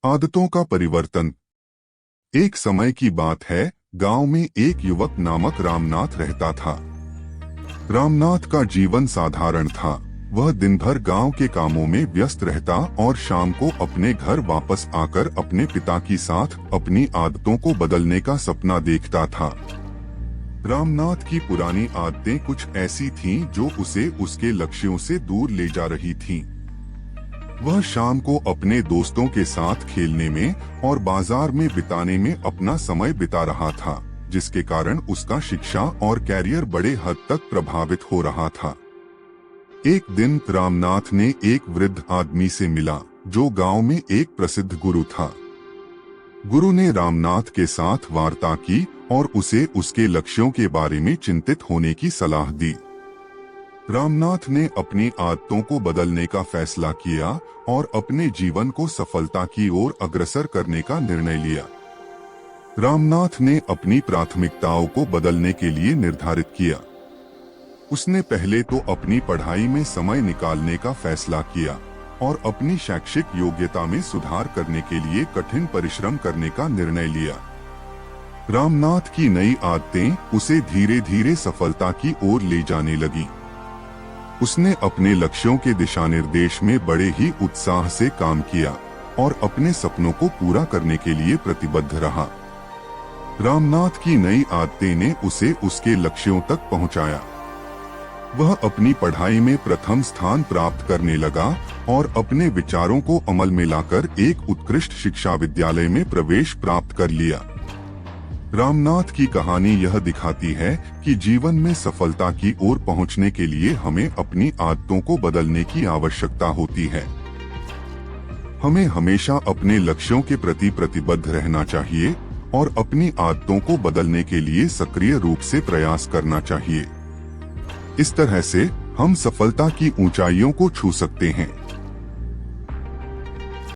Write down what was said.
आदतों का परिवर्तन। एक समय की बात है, गांव में एक युवक नामक रामनाथ रहता था। रामनाथ का जीवन साधारण था। वह दिन भर गांव के कामों में व्यस्त रहता और शाम को अपने घर वापस आकर अपने पिता के साथ अपनी आदतों को बदलने का सपना देखता था। रामनाथ की पुरानी आदतें कुछ ऐसी थीं जो उसे उसके लक्ष्यों से दूर ले जा रही थीं। वह शाम को अपने दोस्तों के साथ खेलने में और बाजार में बिताने में अपना समय बिता रहा था, जिसके कारण उसका शिक्षा और कैरियर बड़े हद तक प्रभावित हो रहा था। एक दिन रामनाथ ने एक वृद्ध आदमी से मिला, जो गांव में एक प्रसिद्ध गुरु था। गुरु ने रामनाथ के साथ वार्ता की और उसे उसके लक्ष्यों के बारे में चिंतित होने की सलाह दी। रामनाथ ने अपनी आदतों को बदलने का फैसला किया और अपने जीवन को सफलता की ओर अग्रसर करने का निर्णय लिया। रामनाथ ने अपनी प्राथमिकताओं को बदलने के लिए निर्धारित किया। उसने पहले तो अपनी पढ़ाई में समय निकालने का फैसला किया और अपनी शैक्षिक योग्यता में सुधार करने के लिए कठिन परिश्रम करने का निर्णय लिया। रामनाथ की नई आदतें उसे धीरे धीरे सफलता की ओर ले जाने लगी। उसने अपने लक्ष्यों के दिशा निर्देश में बड़े ही उत्साह से काम किया और अपने सपनों को पूरा करने के लिए प्रतिबद्ध रहा। रामनाथ की नई आदतें ने उसे उसके लक्ष्यों तक पहुंचाया। वह अपनी पढ़ाई में प्रथम स्थान प्राप्त करने लगा और अपने विचारों को अमल में लाकर एक उत्कृष्ट शिक्षा विद्यालय में प्रवेश प्राप्त कर लिया। रामनाथ की कहानी यह दिखाती है कि जीवन में सफलता की ओर पहुंचने के लिए हमें अपनी आदतों को बदलने की आवश्यकता होती है। हमें हमेशा अपने लक्ष्यों के प्रति प्रतिबद्ध रहना चाहिए और अपनी आदतों को बदलने के लिए सक्रिय रूप से प्रयास करना चाहिए। इस तरह से हम सफलता की ऊंचाइयों को छू सकते हैं।